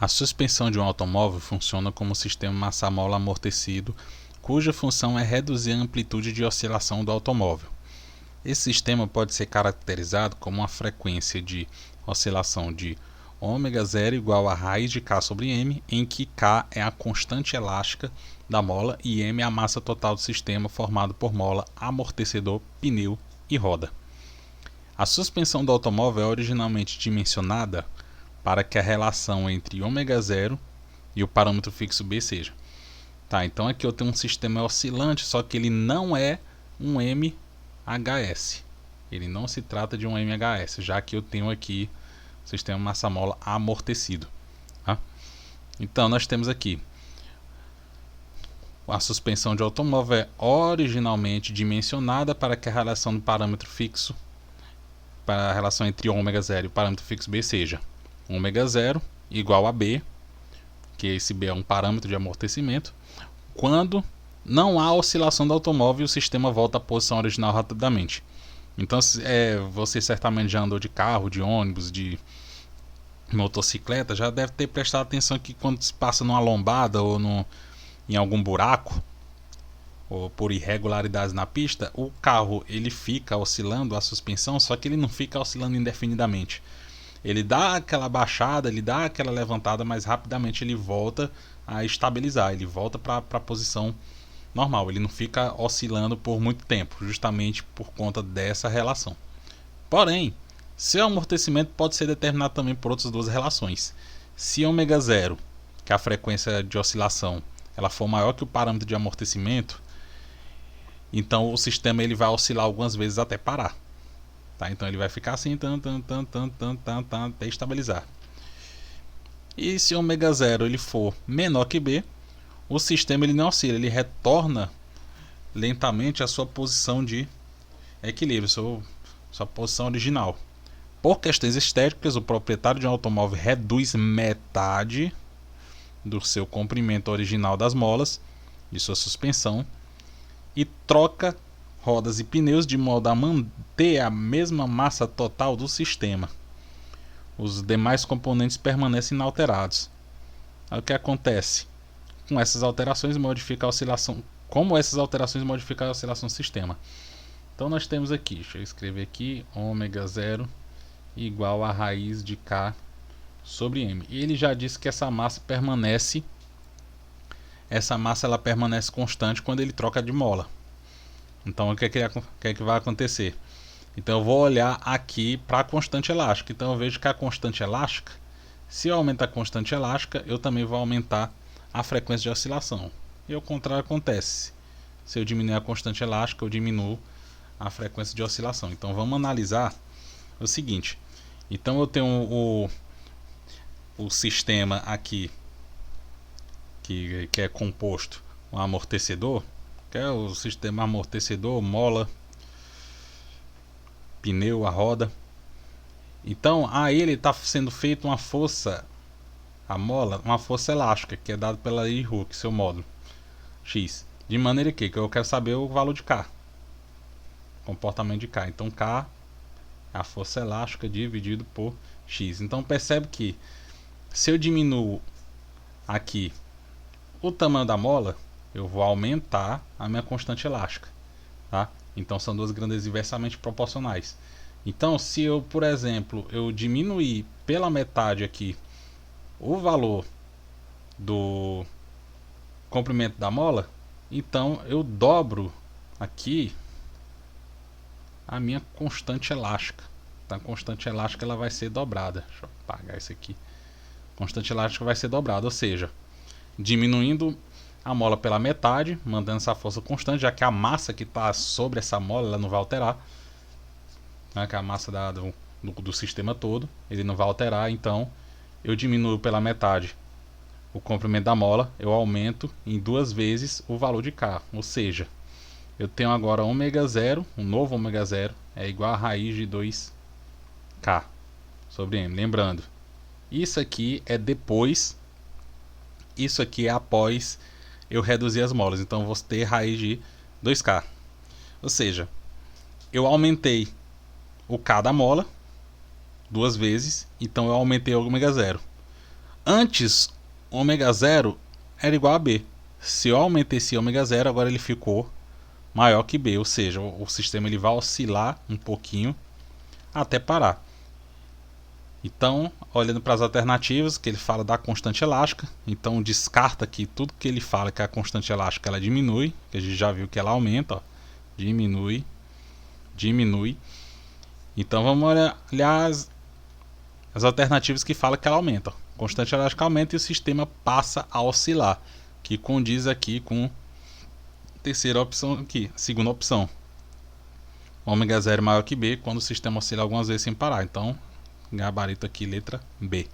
A suspensão de um automóvel funciona como um sistema massa-mola amortecido, cuja função é reduzir a amplitude de oscilação do automóvel. Esse sistema pode ser caracterizado como uma frequência de oscilação de ω0 igual a raiz de K sobre M, em que K é a constante elástica da mola e M é a massa total do sistema formado por mola, amortecedor, pneu e roda. A suspensão do automóvel é originalmente dimensionada para que a relação entre ω0 e o parâmetro fixo B seja. Tá, então aqui eu tenho um sistema oscilante, só que ele não é um MHS. Ele não se trata de um MHS, já que eu tenho aqui o sistema massa-mola amortecido. Tá? Então nós temos aqui a suspensão de automóvel é originalmente dimensionada para que a relação do parâmetro fixo, para a relação entre ω0 e o parâmetro fixo B seja ω0 igual a B, que esse B é um parâmetro de amortecimento, quando não há oscilação do automóvel e o sistema volta à posição original rapidamente. Então você certamente já andou de carro, de ônibus, de motocicleta, já deve ter prestado atenção que quando se passa numa lombada ou em algum buraco, ou por irregularidades na pista, o carro ele fica oscilando a suspensão, só que ele não fica oscilando indefinidamente. Ele dá aquela baixada, ele dá aquela levantada, mas rapidamente ele volta a estabilizar, ele volta para a posição normal, ele não fica oscilando por muito tempo, justamente por conta dessa relação. Porém, seu amortecimento pode ser determinado também por outras duas relações. Se ω0, que é a frequência de oscilação, ela for maior que o parâmetro de amortecimento, então o sistema ele vai oscilar algumas vezes até parar. Tá? Então ele vai ficar assim até estabilizar. E se ω0 ele for menor que B, o sistema ele não oscila, ele retorna lentamente à sua posição de equilíbrio, sua posição original. Por questões estéticas, o proprietário de um automóvel reduz metade do seu comprimento original das molas, de sua suspensão, e troca rodas e pneus de modo a manter a mesma massa total do sistema. Os demais componentes permanecem inalterados. Aí o que acontece? Com essas alterações modifica a oscilação. Como essas alterações modificam a oscilação do sistema? Então nós temos aqui, deixa eu escrever aqui, ω0 igual a raiz de K sobre M. E ele já disse que essa massa ela permanece constante quando ele troca de mola. Então o que é que vai acontecer? Então eu vou olhar aqui para a constante elástica. Então eu vejo que a constante elástica, se eu aumentar a constante elástica, eu também vou aumentar a frequência de oscilação. E o contrário acontece. Se eu diminuir a constante elástica, eu diminuo a frequência de oscilação. Então vamos analisar o seguinte. Então eu tenho o sistema aqui que é composto um amortecedor, que é o sistema amortecedor, mola, pneu, a roda. Então a ele está sendo feita uma força, a mola, uma força elástica, que é dada pela lei de Hooke, seu módulo X. De maneira que eu quero saber o valor de K, comportamento de K. Então K é a força elástica dividido por X. Então percebe que se eu diminuo aqui o tamanho da mola, eu vou aumentar a minha constante elástica, tá? Então são duas grandezas inversamente proporcionais. Então se eu, por exemplo, eu diminuir pela metade aqui o valor do comprimento da mola, então eu dobro aqui a minha constante elástica. Então a constante elástica ela vai ser dobrada. Deixa eu apagar isso aqui. A constante elástica vai ser dobrada, ou seja, diminuindo a mola pela metade, mantendo essa força constante, já que a massa que está sobre essa mola ela não vai alterar, né, que é a massa do sistema todo, ele não vai alterar. Então eu diminuo pela metade o comprimento da mola, eu aumento em 2 vezes o valor de K, ou seja, eu tenho agora ω0, um novo ω0 é igual a raiz de 2K sobre M. Lembrando, isso aqui é depois, isso aqui é após eu reduzir as molas. Então eu vou ter raiz de 2K. Ou seja, eu aumentei o K da mola 2 vezes, então eu aumentei o ω0. Antes, ômega 0 era igual a B. Se eu aumentei esse ômega 0, agora ele ficou maior que B, ou seja, o sistema ele vai oscilar um pouquinho até parar. Então, olhando para as alternativas, que ele fala da constante elástica, então descarta aqui tudo que ele fala que a constante elástica ela diminui, que a gente já viu que ela aumenta, ó, diminui. Então vamos olhar as alternativas que falam que ela aumenta. A constante elástica aumenta e o sistema passa a oscilar, que condiz aqui com a terceira opção aqui, a segunda opção. Ômega 0 maior que B quando o sistema oscila algumas vezes sem parar. Então, gabarito aqui, letra B.